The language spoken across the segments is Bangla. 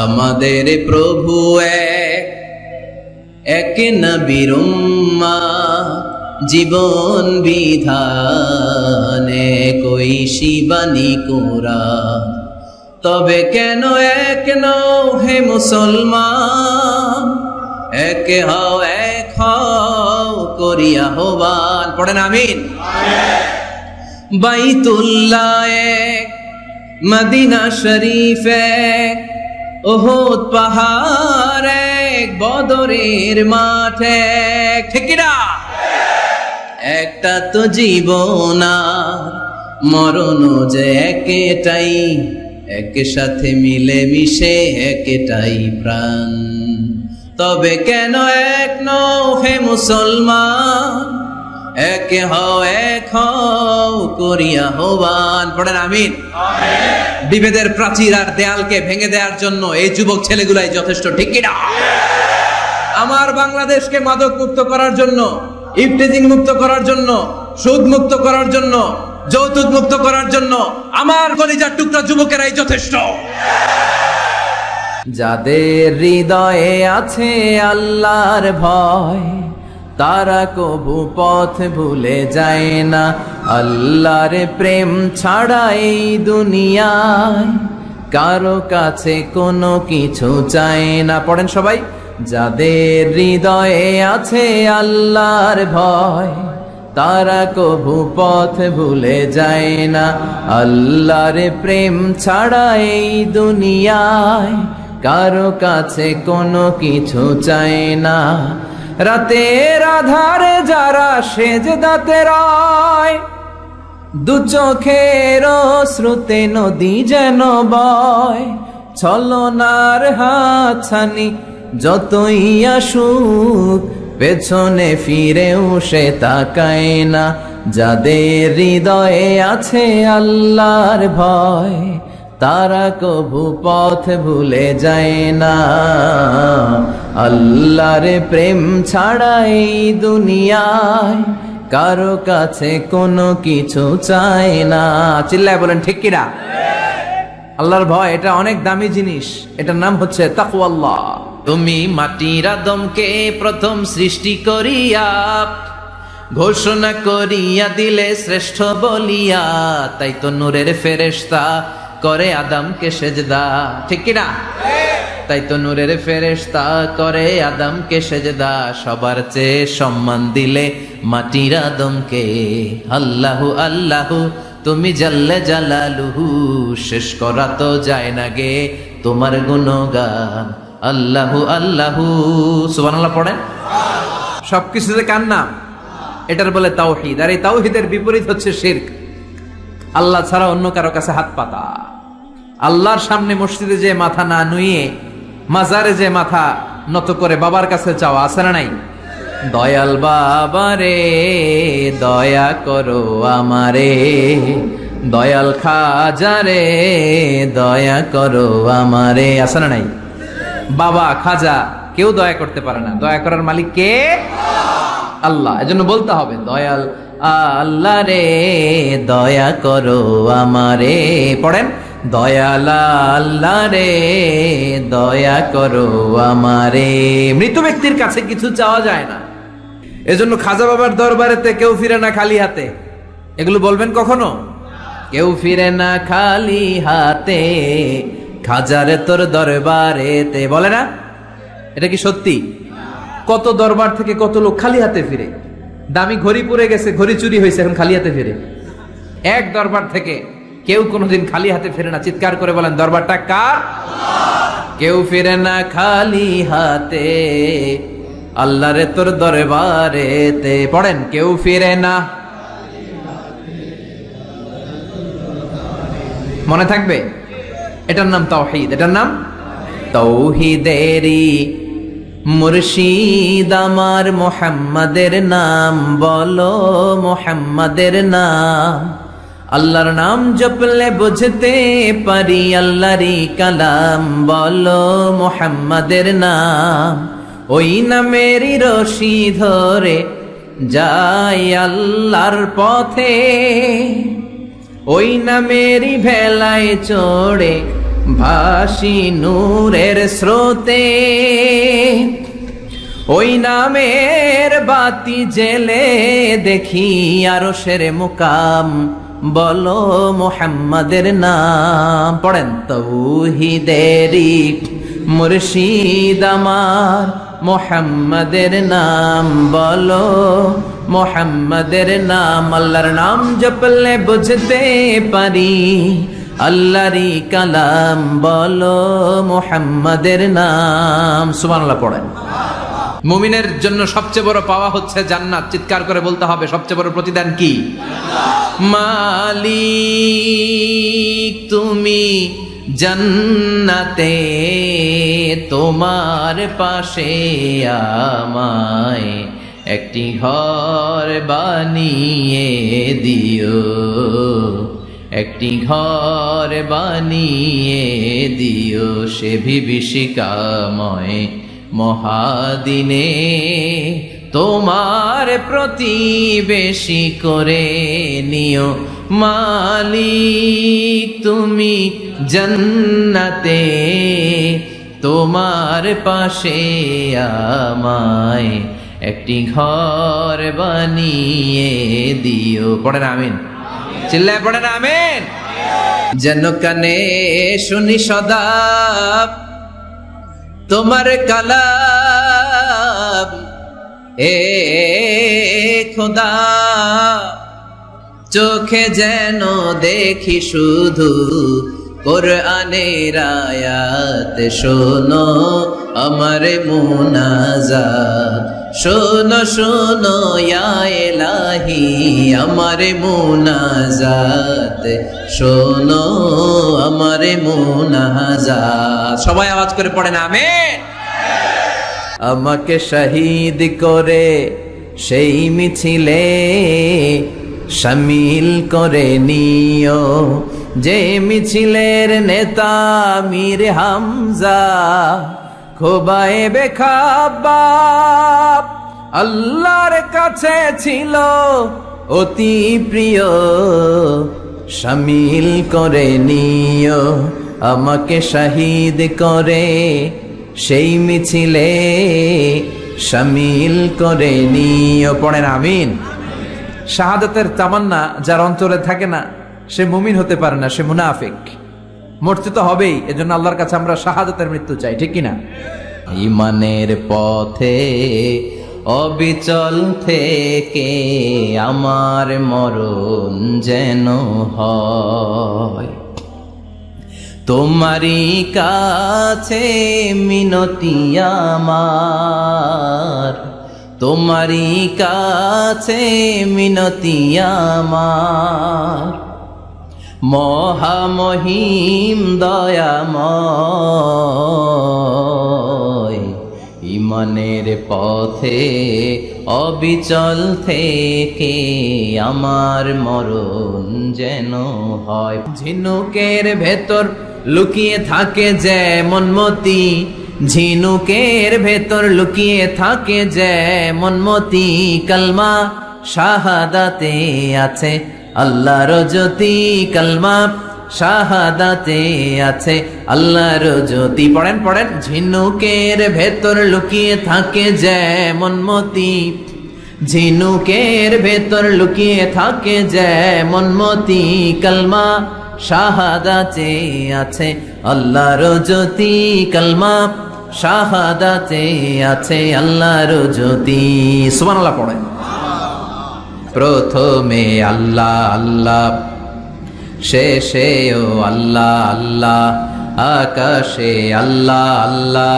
আমাদের প্রভু এক নবীর উম্মাহ, জীবন বিধানে কই শিবানী কুরআন। তবে কেন এক নও হে মুসলমান, এক হও করিয়া আহ্বান। পড়েন আমিন। বাইতুল্লাহ এক, মদিনা শরীফ এক, উহুদ পাহাড় এক, বদরের মাঠ এক। ঠিক না? একটা তো জীবন আর মরণ যে একটাই, একসাথে মিলে মিশে একটাই প্রাণ। তবে কেন এক নও হে মুসলমান, এক হও করিয়া আহ্বান। পড়েন আমিন। বিভেদের প্রাচীর আর দেয়ালকে ভেঙে দেওয়ার জন্য এই যুবক ছেলেগুলাই যথেষ্ট। ঠিক কিনা? আমার বাংলাদেশকে মাদক মুক্ত করার জন্য, ইফটিজিং মুক্ত করার জন্য, সুদ মুক্ত করার জন্য, যৌতুক মুক্ত করার জন্য আমার কলিজার টুকরা যুবকেরাই যথেষ্ট। যাদের হৃদয়ে আছে আল্লাহর ভয়, তারা কবু পথ ভুলে যায় না। আল্লাহর প্রেম ছাড়া এই দুনিয়ায় কারো কাছে কোনো কিছু চায় না। পড়েন সবাই। যাদের হৃদয়ে আছে আল্লাহর ভয়, তারা কবু পথ ভুলে যায় না। আল্লাহর প্রেম ছাড়া এই দুনিয়ায় কারো কাছে কোনো কিছু চায় না। রাতের আধারে যারা সেজদাতে রয়, দু চোখের শ্রুতে নদী যেন বয়। ছলনার হাতছানি যতই আসুক, পেছনে ফিরেও সে তাকায় না। যাদের হৃদয়ে আছে আল্লাহর ভয়, তারা কবু পথ ভুলে যায় না। আল্লাহর প্রেম ছাড়া এই দুনিয়ায় কারো কাছে কোনো কিছু চায় না। চিল্লায় বলেন ঠিক কিনা? আল্লাহর ভয় এটা অনেক দামি জিনিস, এটার নাম হচ্ছে তাকওয়াল্লাহ। তুমি মাটির আদমকে প্রথম সৃষ্টি করিয়া ঘোষণা করিয়া দিলে শ্রেষ্ঠ বলিয়া, তাই তো নূরের ফেরেশতা করে আদমকে সেজদা। ঠিক কিনা? তাই তো নূরের ফেরেশতা করে আদমকে সেজদা। সবার চেয়ে সম্মান দিলে মাটির আদমকে। আল্লাহু আল্লাহু তুমি জাল্লে জালালুহু, শেষ করা তো যায় না গে তোমার গুণগান। আল্লাহু আল্লাহু সুবহানাল্লাহ পড়েন। সবকিছুতে কার নাম? এটার বলে তাওহীদ। আর এই তাওহীদের বিপরীত হচ্ছে শিরক। আল্লাহ ছাড়া অন্য কারো কাছে হাত পাতা। আল্লাহর সামনে মসজিদে যে মাথা না নুয়ে মাজারে যে মাথা নত করে বাবার কাছে চাওয়া, আছে না নাই? দয়াল বাবা রে দয়া করো আমারে, দয়াল খাজা রে দয়া করো আমারে, আছে না নাই? বাবা খাজা কেউ দয়া করতে পারে না, দয়া করার মালিক কে? আল্লাহ। এজন্য বলতে হবে দয়াল আল্লাহ রে দয়া করো আমারে। পড়েন দয়াল আল্লাহ রে দয়া করো আমারে। মৃত ব্যক্তির কাছে কিছু চাওয়া যায় না, এজন্য খাজা বাবার দরবারেতে কেউ ফিরে না খালি হাতে। এগুলো বলবেন কখনো? কেউ ফিরে না খালি হাতে, খাজারে তোর দরবারেতে, বলে না? এটা কি সত্যি? কত দরবার থেকে কত লোক খালি হাতে ফিরে। দামি ঘড়ি পরে গেছে, ঘড়ি চুরি হয়েছে, এখন খালি হাতে ফিরে। এক দরবার থেকে কেউ কোনোদিন খালি হাতে ফিরে না। চিৎকার করে বলেন দরবারটা কার? কেউ ফিরে না খালি হাতে, আল্লাহরে তোর দরবারেতে। পড়েন কেউ ফিরে না। মনে থাকবে? এটার নাম তাওহীদ, এটার নাম তাওহীদেরই মুর্শিদ আমার মুহাম্মাদের নাম বলো, মুহাম্মাদের নাম। আল্লাহর নাম জপলে বুঝতে পারি আল্লাহরই কালাম, বলো মুহাম্মাদের নাম। ওই নামেরই রশি ধরে যাই আল্লাহর পথে, ওই নামেরই ভেলায় চড়ে ভাসি নূরের স্রোতে, ওই নামের বাতি জেলে দেখি আরশের মুকাম, বলো মুহাম্মাদের নাম। পড়েন, তৌহিদেরি মুর্শিদ আমার, মুহাম্মাদের নাম বলো, মুহাম্মাদের নাম। আল্লাহর নাম জপলে বুঝতে পারি, আল্লাহরই কালাম বলো, মুহাম্মাদের নাম। সুবহানাল্লাহ পড়েন। মুমিনের জন্য সবচেয়ে বড় পাওয়া হচ্ছে জান্নাত। চিৎকার করে বলতে হবে, সবচেয়ে বড় প্রতিদান কি? মালিক তুমি জান্নাতে, তোমার পাশে আমায় একটি ঘর বানিয়ে দিও, একটি ঘর বানিয়ে দিও, সে বিভীষিকাময় মহাদিনে তোমার প্রতিবেশী করে নিও। মালিক তুমি জান্নাতে, তোমার পাশে আমায় একটি ঘর বানিয়ে দিও। পড়েন আমিন, চিল্লায় পড়েন আমিন। যেন কানে শুনি সদা তোমার কালাম, এ খোদা চোখে যেন দেখি শুধু কোরআনের আয়াত। শোনো আমার মুনাজাত, শোনো শোনো ইয়া ইলাহি আমার মুনাজাত, শোনো আমার মুনাজাত। সবাই আওয়াজ করে পড়েন আমিন। আমাকে শহীদ করে সেই মিছিলে শামিল করে নিও, যে মিছিলের নেতা মীর হামজা, খোবায়েবে খাব্বাব আল্লাহর কাছে ছিল অতি প্রিয়। শামিল করে নিও আমাকে শহীদ করে সেই মিছিলে শামিল করে নিও। পড়েন আমিন। শাহাদাতের তামান্না যার অন্তরে থাকে না সে মুমিন হতে পারে না, সে মুনাফিক। মরতে তো হবেই, এজন্য আল্লাহর কাছে আমরা শাহাদাতের মৃত্যু চাই, ঠিক কিনা? ঈমানের পথে অবিচল থেকে আমার মরণ যেন হয়, তোমারই কাছে মিনতি আমার, তোমারই কাছে মিনতি আমার। মহামহিম দয়াময় ঈমানের পথে অবিচল থেকে আমার মরণ যেন হয়। ঝিনুকের ভেতর লুকিয়ে থাকে যেমন মতি, ঝিনুকের ভেতর লুকিয়ে থাকে যেমন মতি, কালমা শাহাদাতে আছে আল্লাহর জ্যোতি, কালমা শাহাদাতে আছে আল্লাহর জ্যোতি। পড়েন পড়েন। ঝিনুকের ভেতর লুকিয়ে থাকে যেমন মতি, ঝিনুকের ভেতর লুকিয়ে থাকে যেমন মতি, কালমা শাহাদাতে আছে আল্লাহর জ্যোতি, কালমা শাহাদাতে আছে আল্লাহর জ্যোতি। সুবহানাল্লাহ পড়েন। প্রথমে আল্লাহ আল্লাহ, শেষেও আল্লাহ আল্লাহ, আকাশে আল্লাহ আল্লাহ,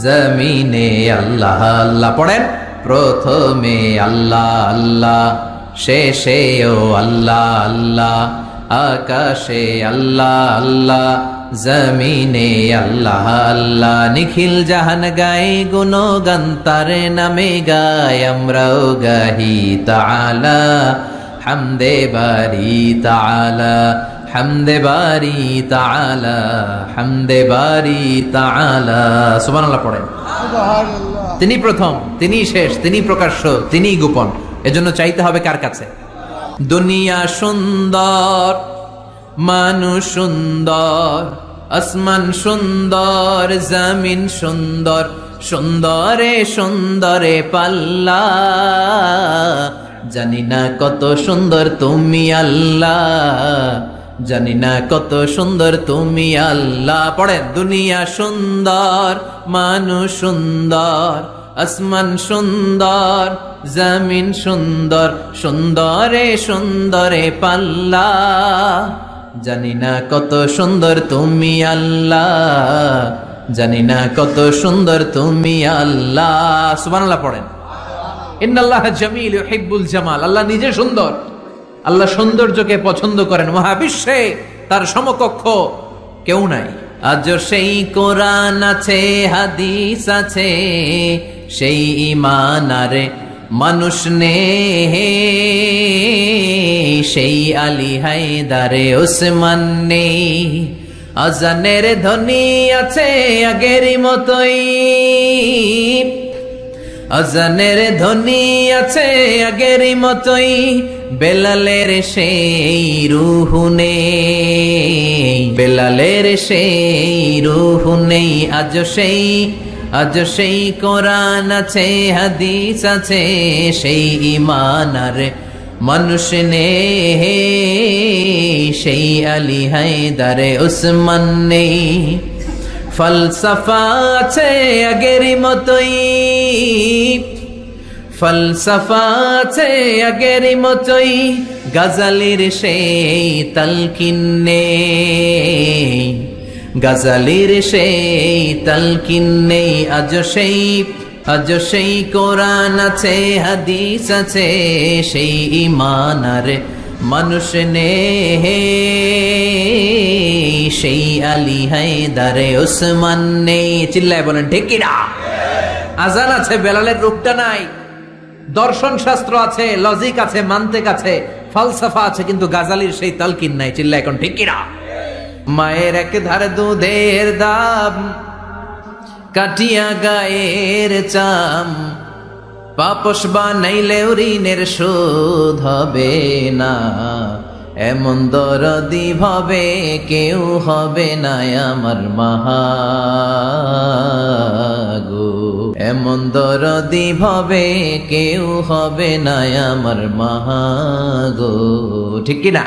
জমিনে আল্লাহ আল্লাহ। পড়েন। প্রথমে আল্লাহ আল্লাহ, শেষেও আল্লাহ আল্লাহ, আকাশে আল্লাহ আল্লাহ, জমিনে আল্লাহ আল্লাহ। নিখিল জাহান গায়ে গুণগান তার নামে গায়, আমরাও গাহি তাআলা হামদে বারি তাআলা, হামদে বারি তাআলা, হামদে বারি তাআলা। সুবহানাল্লাহ পড়েন। তিনি প্রথম, তিনি শেষ, তিনি প্রকাশ্য, তিনি গোপন। এজন্য চাইতে হবে কার কাছে? দুনিয়া সুন্দর, মানুষ সুন্দর, আসমান সুন্দর, জমিন সুন্দর, সুন্দরে সুন্দরে পাল্লা। জানি না কত সুন্দর তুমি আল্লাহ, জানি না কত সুন্দর তুমি আল্লাহ। পড়েন, দুনিয়া সুন্দর, মানুষ সুন্দর, আসমান সুন্দর, জমিন সুন্দর, সুন্দরে সুন্দরে পাল্লা। জানি না কত সুন্দর তুমি আল্লাহ, জানি না কত সুন্দর তুমি আল্লাহ। সুবহানাল্লাহ পড়েন। ইন্নাল্লাহ জামিল ইউহিব্বুল জামাল। আল্লাহ নিজে সুন্দর, আল্লাহ সৌন্দর্যকে পছন্দ করেন। মহাবিশ্বে তার সমকক্ষ কেউ নাই। আজ সেই কোরআন আছে, হাদিস আছে, সেই ঈমান আরে মানুষ নে, সেই আলী হায়দারে ওসমান নেই। আজানের ধ্বনি আছে আগেরই মতোই, আজানের ধ্বনি আছে আগেরই মতোই, বেলালের সেই রূহ নেই, বেলালের সেই রূহ নেই। আজ সেই কোরআন আছে, হাদিস আছে, সেই ঈমান আর মানুষ নেই, সেই আলী হায়দারে ওসমান নেই। ফলসফা আছে আগেরই মতোই, ফলসফা আছে আগেরই মতোই, গাজালির সেই তালকিন নেই, গাজালির সেই তালকিন নেই। আজ সেই কোরআন আছে, হাদিস আছে, সেই ঈমান আর মানুষ নেই, সেই আলী হায়দারে ওসমান নেই। চিল্লায় বলেন ঠিক কিনা? আজান আছে, বেলালের রূপটা নাই। দর্শন শাস্ত্র আছে, লজিক আছে, মান্তিক আছে, ফালসাফা আছে, কিন্তু গাজালির সেই তালকিন নাই। চিল্লায় এখন ঠিক কিনা? মায়ের এক ধারে দুধের দাম, কাটিয়া গায়ের চাম, পাপস বানাইলেও ঋণের শোধ হবে না। এমন দরদি ভাবে কেউ হবে না আমার মাগো, এমন দরদি ভাবে কেউ হবে না আমার মাগো। ঠিক কিনা?